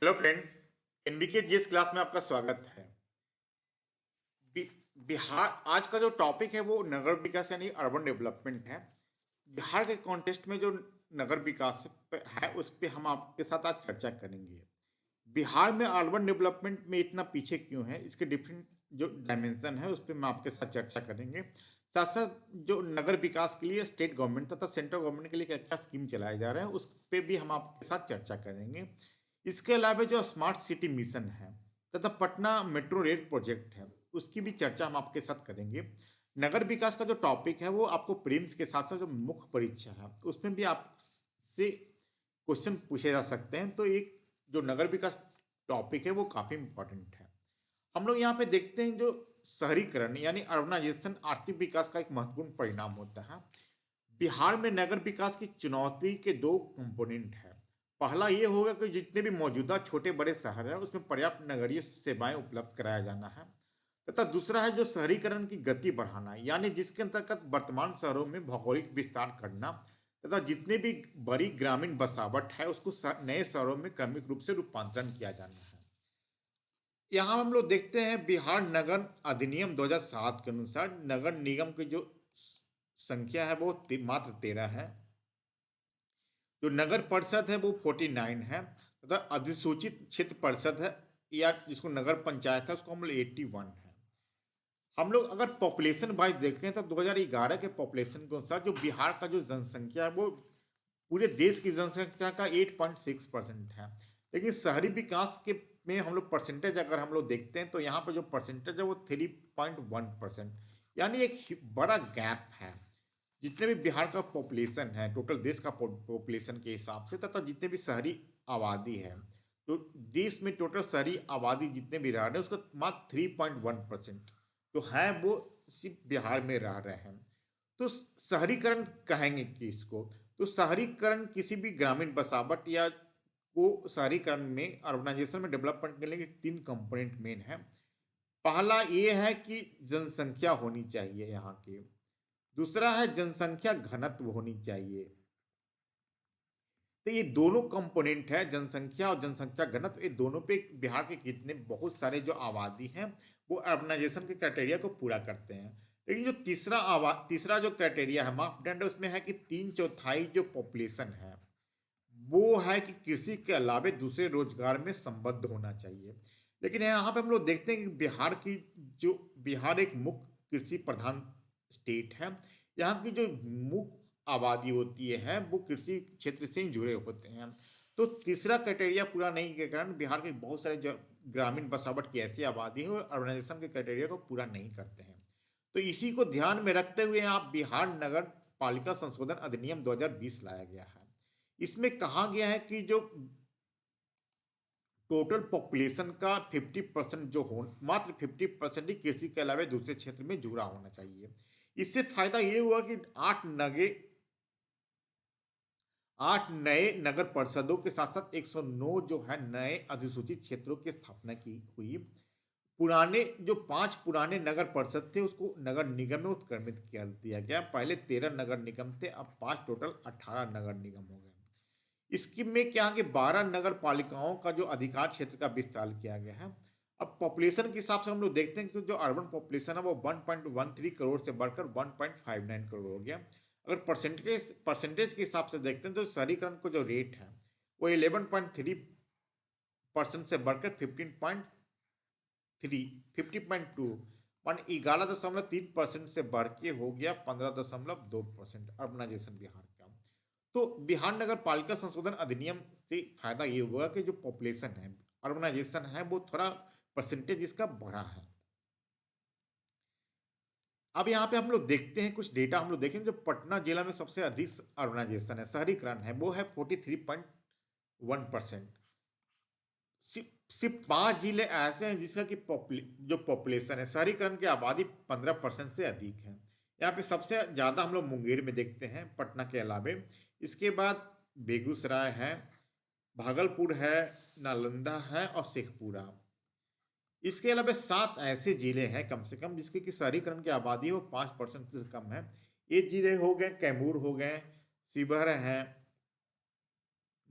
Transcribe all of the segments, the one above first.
Hello friend. NBK GS class में आपका स्वागत है। बि- बिहार आज का जो टॉपिक है वो नगर विकास यानी अर्बन डेवलपमेंट है। बिहार के कॉन्टेक्स्ट में जो नगर विकास है उस पे हम आपके साथ आज चर्चा करेंगे। बिहार में अर्बन डेवलपमेंट में इतना पीछे क्यों है, इसके डिफरेंट जो डायमेंशन है उस पर मैं आपके साथ चर्चा करेंगे। साथ साथ जो नगर विकास के लिए स्टेट गवर्नमेंट तथा सेंट्रल गवर्नमेंट के लिए क्या क्या स्कीम चलाए जा रहे हैं उस पे भी हम आपके साथ चर्चा करेंगे। इसके अलावा जो स्मार्ट सिटी मिशन है तथा पटना मेट्रो रेल प्रोजेक्ट है उसकी भी चर्चा हम आपके साथ करेंगे। नगर विकास का जो टॉपिक है वो आपको प्रीलिम्स के साथ साथ जो मुख्य परीक्षा है उसमें भी आपसे क्वेश्चन पूछे जा सकते हैं। तो एक जो नगर विकास टॉपिक है वो काफी इंपॉर्टेंट है। हम लोग यहाँ पे देखते हैं जो शहरीकरण यानी अर्बनाइजेशन आर्थिक विकास का एक महत्वपूर्ण परिणाम होता है। बिहार में नगर विकास की चुनौती के दो कंपोनेंट है। पहला ये होगा कि जितने भी मौजूदा छोटे बड़े शहर हैं उसमें पर्याप्त नगरीय सेवाएं उपलब्ध कराया जाना है तथा दूसरा है जो शहरीकरण की गति बढ़ाना यानी जिसके अंतर्गत वर्तमान शहरों में भौगोलिक विस्तार करना तथा जितने भी बड़ी ग्रामीण बसावट है उसको नए शहरों में क्रमिक रूप से रूपांतरण किया जाना है। यहाँ हम लोग देखते हैं बिहार नगर अधिनियम 2007 के अनुसार नगर निगम की जो संख्या है वो मात्र 13 है। जो नगर परिषद है वो 49 है तथा अधिसूचित क्षेत्र परिषद है या जिसको नगर पंचायत है उसको हम लोग 81 है। हम लोग अगर पॉपुलेशन वाइज देखें तो 2011 के पॉपुलेशन के अनुसार जो बिहार का जो जनसंख्या है वो पूरे देश की जनसंख्या का 8.6% है। लेकिन शहरी विकास के में हम लोग परसेंटेज अगर हम लोग देखते हैं तो यहाँ पर जो परसेंटेज है वो 3.1%, यानी एक बड़ा गैप है। जितने भी बिहार का पॉपुलेशन है टोटल देश का पॉपुलेशन के हिसाब से तथा जितने भी शहरी आबादी है तो देश में टोटल शहरी आबादी जितने भी रह रहे हैं उसका मात्र 3.1% तो है वो सिर्फ बिहार में रह रहे हैं। तो शहरीकरण कहेंगे कि इसको तो शहरीकरण किसी भी ग्रामीण बसावट या को शहरीकरण में अर्बनाइजेशन में डेवलपमेंट के लिए तीन कंपोनेंट मेन है। पहला ये है कि जनसंख्या होनी चाहिए यहाँ की। दूसरा है जनसंख्या घनत्व होनी चाहिए। तो ये दोनों कंपोनेंट है जनसंख्या और जनसंख्या घनत्व, ये दोनों पे बिहार के कितने बहुत सारे जो आबादी हैं वो अर्बनाइजेशन के क्राइटेरिया को पूरा करते हैं। लेकिन जो तीसरा जो क्राइटेरिया है मापदंड है उसमें है कि 3/4 जो पॉपुलेशन है वो है कि कृषि के अलावे दूसरे रोजगार में संबद्ध होना चाहिए। लेकिन यहाँ पे हम लोग देखते हैं कि जो बिहार एक मुख्य कृषि प्रधान स्टेट है। यहाँ की जो मुख्य आबादी होती है वो कृषि क्षेत्र से ही जुड़े होते हैं। तो तीसरा क्राइटेरिया पूरा नहीं के कारण बिहार के बहुत सारे जो ग्रामीण बसावट की ऐसी आबादी है वो अर्बनाइजेशन के क्राइटेरिया को पूरा नहीं करते हैं। तो इसी को ध्यान में रखते हुए यहाँ बिहार नगर पालिका संशोधन अधिनियम 2020 लाया गया है। इसमें कहा गया है कि जो टोटल पॉपुलेशन का 50% जो हो मात्र 50% ही कृषि के अलावा दूसरे क्षेत्र में जुड़ा होना चाहिए। इससे फायदा ये हुआ कि 8 नए नगर परिषदों के साथ साथ 109 जो है नए अधिसूचित क्षेत्रों की स्थापना की हुई। पुराने जो 5 पुराने नगर परिषद थे उसको नगर निगम में उत्क्रमित कर दिया गया। पहले 13 नगर निगम थे, अब 5 टोटल 18 नगर निगम हो गए। स्कीम में क्या है कि 12 नगर पालिकाओं का जो अधिकार क्षेत्र का विस्तार किया गया है। अब पॉपुलेशन के हिसाब से हम लोग देखते हैं कि जो अर्बन पॉपुलेशन है वो 1.13 करोड़ से बढ़कर 1.59 करोड़ हो गया। अगर परसेंटेज के हिसाब से देखते हैं तो शहरीकरण को जो रेट है वो 11.3% से बढ़कर 50.2 मान 11.3% से बढ़ के हो गया 15.2% अर्बनाइजेशन बिहार का। तो बिहार नगर पालिका संशोधन अधिनियम से फायदा ये हुआ कि जो पॉपुलेशन है अर्बनाइजेशन है वो थोड़ा परसेंटेज इसका बढ़ा है। अब यहाँ पे हम लोग देखते हैं कुछ डेटा हम लोग देखें। जो पटना जिला में सबसे अधिक अर्बनाइजेशन है शहरीकरण है वो है 43.1%। सिर्फ 5 जिले ऐसे हैं जिसका कि जो पॉपुलेशन है शहरीकरण की आबादी 15% से अधिक है। यहाँ पे सबसे ज़्यादा हम लोग मुंगेर में देखते हैं पटना के अलावे। इसके बाद बेगूसराय है, भागलपुर है, नालंदा है और शेखपुरा। इसके अलावा 7 ऐसे जिले हैं कम से कम जिसकी कि शहरीकरण की आबादी वो 5% से कम है। ये जिले हो गए कैमूर हो गए, शिवहर है,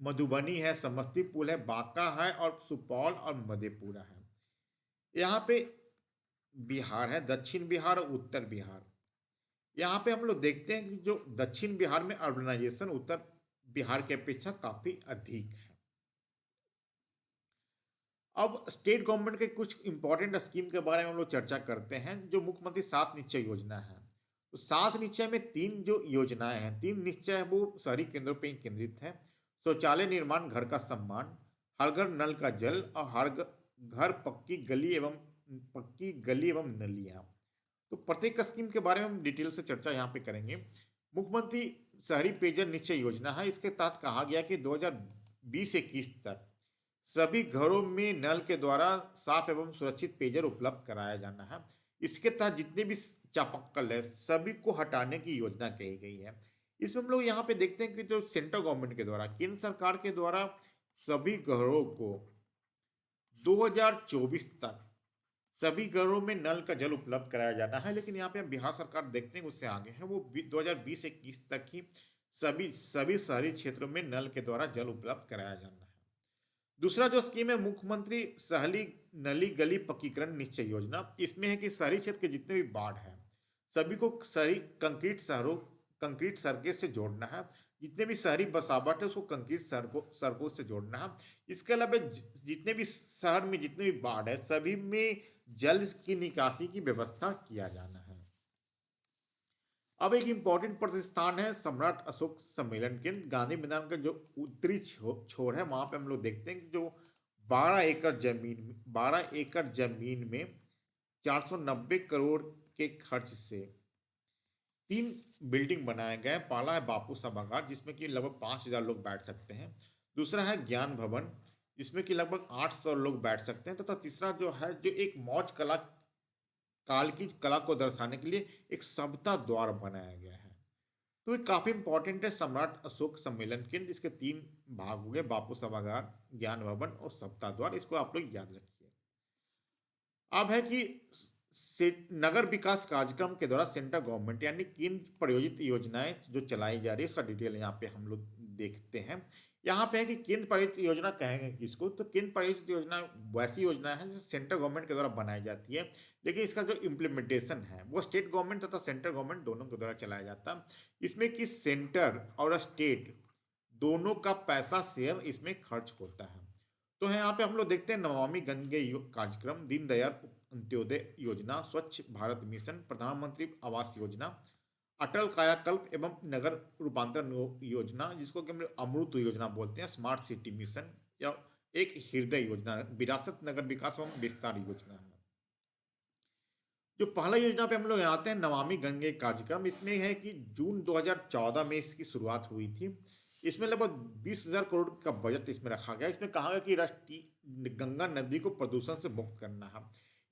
मधुबनी है, समस्तीपुर है, बांका है और सुपौल और मधेपुरा है। यहाँ पे बिहार है, दक्षिण बिहार और उत्तर बिहार। यहाँ पे हम लोग देखते हैं कि जो दक्षिण बिहार में अर्बनाइजेशन उत्तर बिहार की अपेक्षा काफी अधिक है। अब स्टेट गवर्नमेंट के कुछ इंपॉर्टेंट स्कीम के बारे में हम लोग चर्चा करते हैं। जो मुख्यमंत्री 7 निश्चय योजना है, तो 7 निश्चय में 3 जो योजनाएं हैं, 3 निश्चय है, वो शहरी केंद्रों पर केंद्रित है। शौचालय निर्माण, घर का सम्मान, हर घर नल का जल और हर घर पक्की गली एवं नलियां। तो प्रत्येक स्कीम के बारे में हम डिटेल से चर्चा यहाँ पे करेंगे। मुख्यमंत्री शहरी पेयजल निश्चय योजना है। इसके तहत कहा गया कि 2020-21 तक सभी घरों में नल के द्वारा साफ एवं सुरक्षित पेयजल उपलब्ध कराया जाना है। इसके तहत जितने भी चापाकल है सभी को हटाने की योजना कही गई है। इसमें हम लोग यहाँ पे देखते हैं कि जो सेंट्रल गवर्नमेंट के द्वारा, केंद्र सरकार के द्वारा सभी घरों को 2024 तक सभी घरों में नल का जल उपलब्ध कराया जाना है। लेकिन यहाँ पे हम बिहार सरकार देखते हैं उससे आगे है, वो 2020-21 तक ही सभी शहरी क्षेत्रों में नल के द्वारा जल उपलब्ध कराया जाना है। दूसरा जो स्कीम है, मुख्यमंत्री शहरी नली गली पक्कीकरण निश्चय योजना। इसमें है कि शहरी क्षेत्र के जितने भी वार्ड है सभी को शहरी कंक्रीट सड़कें से जोड़ना है। जितने भी शहरी बसावट है उसको कंक्रीट सड़कों से जोड़ना है। इसके अलावा जितने भी शहर में जितने भी वार्ड है सभी में जल की निकासी की व्यवस्था किया जाना है। अब एक इंपॉर्टेंट प्रतिष्ठान है सम्राट अशोक सम्मेलन केंद्र, गांधी मैदान का जो उत्तरी छोर है, वहां पे हम लोग देखते हैं कि जो 12 एकड़ जमीन में 490 करोड़ के खर्च से 3 बिल्डिंग बनाए गए। पहला है बापू सभागार जिसमें कि लगभग 5,000 लोग बैठ सकते हैं। दूसरा है ज्ञान भवन जिसमें कि लगभग 800 लोग बैठ सकते हैं। तथा तीसरा जो है, जो एक मौज काल की कला को दर्शाने के लिए एक सभ्यता द्वार बनाया गया है। तो ये काफी इंपॉर्टेंट है सम्राट अशोक सम्मेलन केंद्र। इसके 3 भाग हो गए, बापू सभागार, ज्ञान भवन और सभ्यता द्वार। इसको आप लोग याद रखिए। अब है कि नगर विकास कार्यक्रम के द्वारा सेंट्रल गवर्नमेंट यानी केंद्र प्रायोजित योजनाएं जो चलाई जा रही है उसका डिटेल यहाँ पे हम लोग देखते हैं। यहाँ पे है कि केंद्र प्रायोजित योजना कहेंगे किसको, तो केंद्र प्रायोजित योजना वैसी योजना है जो सेंट्रल गवर्नमेंट के द्वारा बनाई जाती है, लेकिन इसका जो इम्प्लीमेंटेशन है वो स्टेट गवर्नमेंट तथा सेंट्रल गवर्नमेंट दोनों के द्वारा चलाया जाता है। इसमें कि सेंटर और स्टेट दोनों का पैसा शेयर इसमें खर्च होता है। तो यहाँ पे हम लोग देखते हैं नमामि गंगे कार्यक्रम, दीनदयाल अंत्योदय योजना, स्वच्छ भारत मिशन, प्रधानमंत्री आवास योजना, अटल कायाकल्प एवं नगर रूपांतरण योजना जिसको कि हम अमृत योजना बोलते हैं, स्मार्ट सिटी मिशन या एक हृदय योजना, विरासत नगर विकास एवं विस्तार योजना है। जो पहला योजना पे हम लोग आते हैं नमामि गंगे कार्यक्रम। इसमें है कि जून 2014 में इसकी शुरुआत हुई थी। इसमें लगभग 20,000 करोड़ का बजट इसमें रखा गया। इसमें कहा गया कि राष्ट्रीय गंगा नदी को प्रदूषण से मुक्त करना है।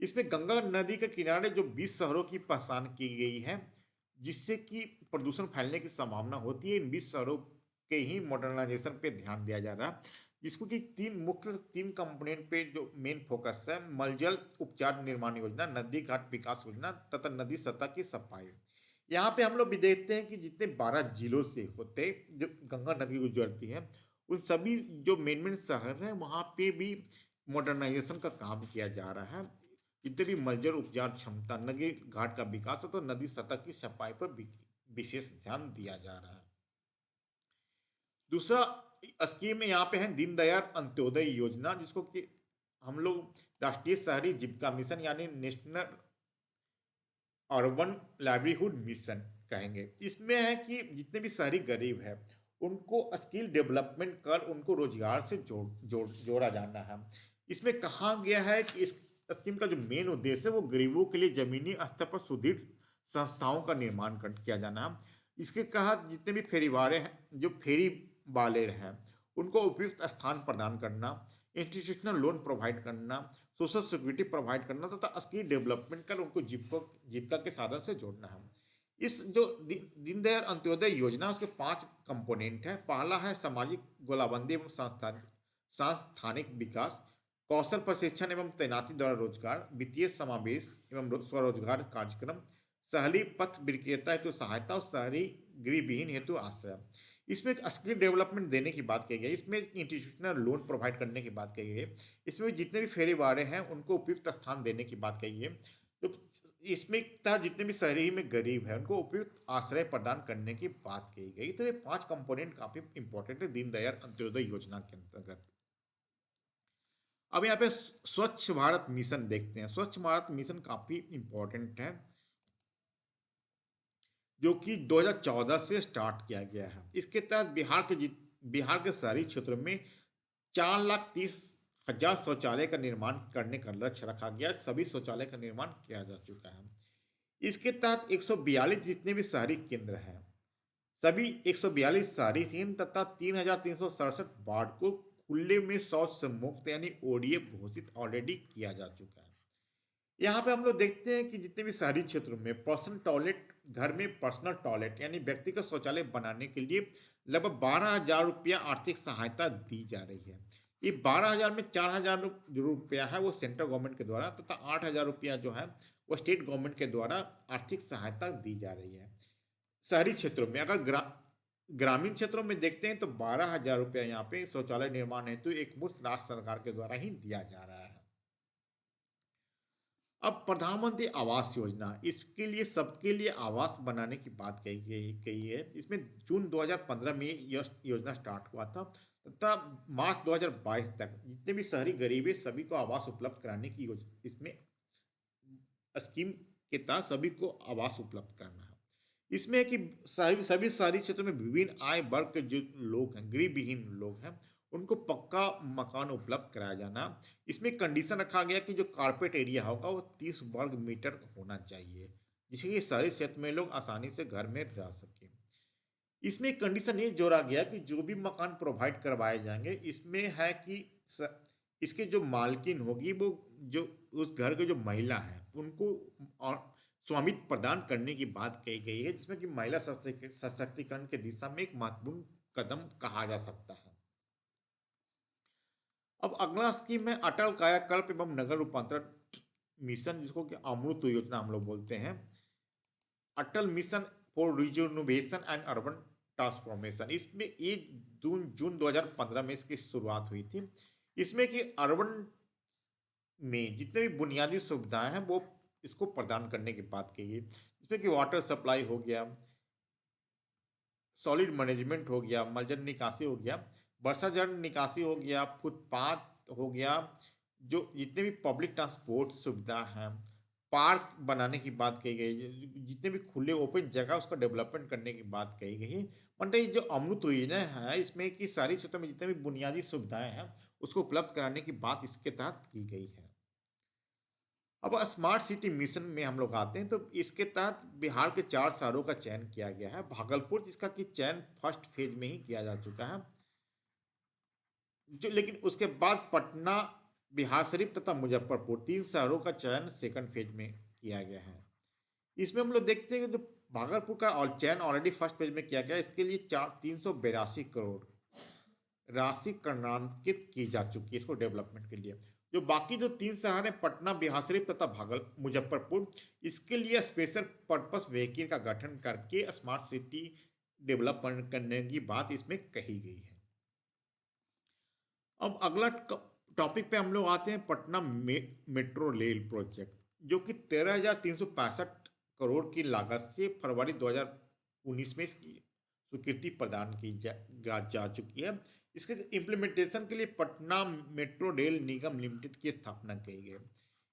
इसमें गंगा नदी के किनारे जो 20 शहरों की पहचान की गई है जिससे कि प्रदूषण फैलने की संभावना होती है। इन 20 शहरों के ही मॉडर्नाइजेशन पे ध्यान दिया जा रहा है, जिसको कि 3 कंपोनेंट पे जो मेन फोकस है, मलजल उपचार निर्माण योजना, नदी घाट विकास योजना तथा नदी सतह की सफाई। यहाँ पे हम लोग भी देखते हैं कि जितने 12 जिलों से होते जो गंगा नदी गुजरती है उन सभी जो मेन शहर हैं वहाँ पे भी मॉडर्नाइजेशन का काम किया जा रहा है। जितने भी मलजल उपचार क्षमता, नदी घाट का विकास हो तो नदी सतह की सफाई पर विशेष ध्यान दिया जा रहा है। दूसरा स्कीम में यहाँ पे है दीनदयाल अंत्योदय योजना जिसको कि हम लोग राष्ट्रीय शहरी जीविका मिशन यानी नेशनल अर्बन लाइवलीहुड मिशन कहेंगे। इसमें है कि जितने भी शहरी गरीब है उनको स्किल डेवलपमेंट कर उनको रोजगार से जोड़ा जाना है। इसमें कहा गया है कि इस स्कीम का जो मेन उद्देश्य है वो गरीबों के लिए जमीनी स्तर पर सुदृढ़ संस्थाओं का निर्माण किया जाना है। इसके तहत जितने भी फेरीवाले हैं, जो फेरी वाले हैं उनको उपयुक्त स्थान प्रदान करना, इंस्टीट्यूशनल लोन प्रोवाइड करना, सोशल सिक्योरिटी प्रोवाइड करना तथा स्किल डेवलपमेंट कर उनको जीविका के साधन से जोड़ना है। इस जो दीनदयाल अंत्योदय योजना उसके 5 कंपोनेंट है। पहला है सामाजिक गोलाबंदी एवं सांस्थानिक विकास, कौशल प्रशिक्षण एवं तैनाती द्वारा रोजगार, वित्तीय समावेश एवं स्वरोजगार कार्यक्रम, शहरी पथ विक्रेता हेतु सहायता और शहरी गृहविहीन हेतु आश्रय। इसमें एक स्किल डेवलपमेंट देने की बात कही गई, इसमें इंस्टीट्यूशनल लोन प्रोवाइड करने की बात कही गई, इसमें जितने भी फेरीवाड़े हैं उनको उपयुक्त स्थान देने की बात कही है। तो इसमें था जितने भी शहरी में गरीब है उनको उपयुक्त आश्रय प्रदान करने की बात कही गई। तो ये 5 कंपोनेंट काफी इंपॉर्टेंट है दीनदयाल अंत्योदय योजना के अंतर्गत। अब यहाँ पे स्वच्छ भारत मिशन देखते हैं। स्वच्छ भारत मिशन काफी इंपॉर्टेंट है जो कि 2014 से स्टार्ट किया गया है। इसके तहत बिहार के शहरी क्षेत्रों में 4,30,000 शौचालय का निर्माण करने का लक्ष्य रखा गया। सभी शौचालय का निर्माण किया जा चुका है। इसके तहत 142 जितने भी शहरी केंद्र हैं, सभी 142 शहरी केंद्र तथा 3,367 वार्ड को खुले में शौच से मुक्त यानी ओडीएफ घोषित ऑलरेडी किया जा चुका है। यहाँ पे हम लोग देखते हैं कि जितने भी शहरी क्षेत्रों में पर्सनल टॉयलेट, घर में पर्सनल टॉयलेट यानी व्यक्तिगत शौचालय बनाने के लिए लगभग 12,000 रुपया आर्थिक सहायता दी जा रही है। ये 12,000 में 4,000 जो रुपया है वो सेंट्रल गवर्नमेंट के द्वारा तथा 8,000 रुपया जो है वो स्टेट गवर्नमेंट के द्वारा आर्थिक सहायता दी जा रही है शहरी क्षेत्रों में। अगर ग्रामीण क्षेत्रों में देखते हैं तो 12,000 रुपया यहाँ पे शौचालय निर्माण हेतु एक मुफ्त राज्य सरकार के द्वारा ही दिया जा रहा है। अब प्रधानमंत्री आवास योजना, इसके लिए सबके लिए आवास बनाने की बात कही है। इसमें जून 2015 में यह योजना स्टार्ट हुआ था तथा मार्च 2022 तक जितने भी शहरी गरीब है सभी को आवास उपलब्ध कराने की योजना, इसमें स्कीम के तहत सभी को आवास उपलब्ध करना है। इसमें है कि सभी शहरी क्षेत्रों में विभिन्न आय वर्ग के जो लोग हैं, गरीब विहीन लोग हैं, उनको पक्का मकान उपलब्ध कराया जाना। इसमें कंडीशन रखा गया कि जो कारपेट एरिया होगा वो 30 वर्ग मीटर होना चाहिए जिससे कि शहरी क्षेत्र में लोग आसानी से घर में रह सकें। इसमें एक कंडीशन ये जोड़ा गया कि जो भी मकान प्रोवाइड करवाए जाएंगे इसमें है कि इसके जो मालकिन होगी वो जो उस घर के जो महिला है उनको और स्वामित्व प्रदान करने की बात कही गई है, जिसमें कि महिला सशक्तिकरण के दिशा में एक महत्वपूर्ण कदम कहा जा सकता है। अब अगला स्कीम है अटल कायाकल्प एवं नगर रूपांतरण मिशन, जिसको कि अमृत योजना हम लोग बोलते हैं। Atal mission for rejuvenation and urban transformation, इसमें 1 जून 2015 में इसकी शुरुआत हुई थी। इसमें कि अर्बन में जितने भी बुनियादी सुविधाएं हैं वो इसको प्रदान करने की बात कही है, जिसमें कि वाटर सप्लाई हो गया, सॉलिड मैनेजमेंट हो गया, मलजल निकासी हो गया, वर्षा जल निकासी हो गया, फुटपाथ हो गया, जो जितने भी पब्लिक ट्रांसपोर्ट सुविधा हैं, पार्क बनाने की बात कही गई है, जितने भी खुले ओपन जगह उसका डेवलपमेंट करने की बात कही गई है। मतलब ये जो अमृत योजना है इसमें कि सारी क्षेत्रों में जितने भी बुनियादी सुविधाएं हैं उसको उपलब्ध कराने की बात इसके तहत की गई है। अब स्मार्ट सिटी मिशन में हम लोग आते हैं तो इसके तहत बिहार के 4 शहरों का चयन किया गया है। भागलपुर जिसका कि चयन फर्स्ट फेज में ही किया जा चुका है, जो लेकिन उसके बाद पटना, बिहार शरीफ तथा मुजफ्फरपुर 3 शहरों का चयन सेकंड फेज में किया गया है। इसमें हम लोग देखते हैं कि जो भागलपुर का चयन ऑलरेडी फर्स्ट फेज में किया गया, इसके लिए 382 करोड़ राशि कर्णांकित की जा चुकी है इसको डेवलपमेंट के लिए। जो बाकी जो 3 शहर हैं पटना, बिहार शरीफ तथा मुजफ्फरपुर, इसके लिए स्पेशल पर्पस व्हीकल का गठन करके स्मार्ट सिटी डेवलपमेंट करने की बात इसमें कही गई है। अब अगला टॉपिक पे हम लोग आते हैं पटना मेट्रो रेल प्रोजेक्ट, जो कि 13,365 करोड़ की लागत से फरवरी 2019 में इसकी स्वीकृति प्रदान की जा चुकी है। इसके इम्प्लीमेंटेशन के लिए पटना मेट्रो रेल निगम लिमिटेड की स्थापना की गई।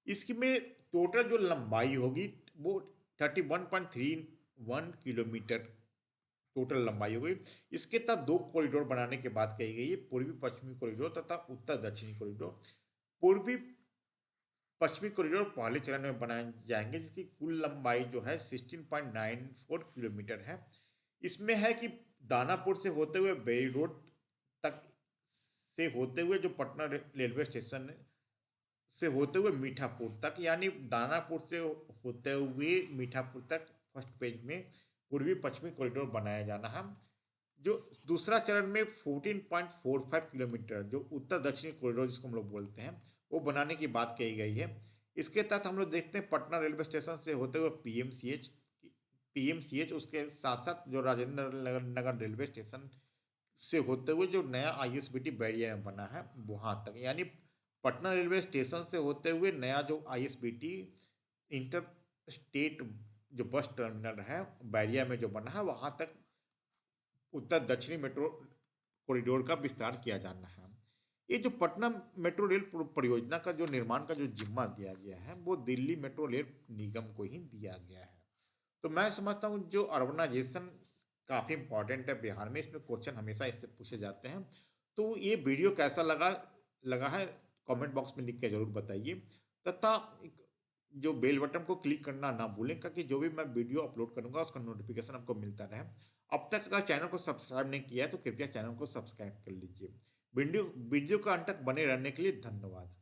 इसकी में टोटल जो लंबाई होगी वो 31.31 किलोमीटर टोटल लंबाई हो गई। इसके तहत 2 कॉरिडोर बनाने की बात कही गई है, पूर्वी पश्चिमी कॉरिडोर तथा उत्तर दक्षिणी कॉरिडोर। पूर्वी पश्चिमी कॉरिडोर पहले चरण में बनाए जाएंगे जिसकी कुल लंबाई जो है 16.94 किलोमीटर है। इसमें है कि दानापुर से होते हुए बेरी रोड तक से होते हुए जो पटना रेलवे स्टेशन से होते हुए मीठापुर तक, यानी दानापुर से होते हुए मीठापुर तक फर्स्ट पेज में पूर्वी पश्चिमी कॉरिडोर बनाया जाना है। जो दूसरा चरण में 14.45 किलोमीटर जो उत्तर दक्षिणी कॉरिडोर जिसको हम लोग बोलते हैं वो बनाने की बात कही गई है। इसके तहत हम लोग देखते हैं पटना रेलवे स्टेशन से होते हुए पीएमसीएच, उसके साथ साथ जो राजेंद्र नगर रेलवे स्टेशन से होते हुए जो नया आईएसबीटी बैरिया में बना है वहाँ तक, यानी पटना रेलवे स्टेशन से होते हुए नया जो आईएसबीटी इंटर स्टेट जो बस टर्मिनल है बैरिया में जो बना है वहाँ तक उत्तर दक्षिणी मेट्रो कॉरिडोर का विस्तार किया जाना है। ये जो पटना मेट्रो रेल परियोजना का जो निर्माण का जो जिम्मा दिया गया है वो दिल्ली मेट्रो रेल निगम को ही दिया गया है। तो मैं समझता हूँ जो अर्बनाइजेशन काफ़ी इंपॉर्टेंट है बिहार में, इसमें क्वेश्चन हमेशा इससे पूछे जाते हैं। तो ये वीडियो कैसा लगा लगा है कमेंट बॉक्स में लिख के जरूर बताइए, तथा जो बेल बटन को क्लिक करना ना भूलें ताकि जो भी मैं वीडियो अपलोड करूंगा उसका नोटिफिकेशन आपको मिलता रहे। अब तक अगर चैनल को सब्सक्राइब नहीं किया है तो कृपया चैनल को सब्सक्राइब कर लीजिए। वीडियो वीडियो का अंत तक बने रहने के लिए धन्यवाद।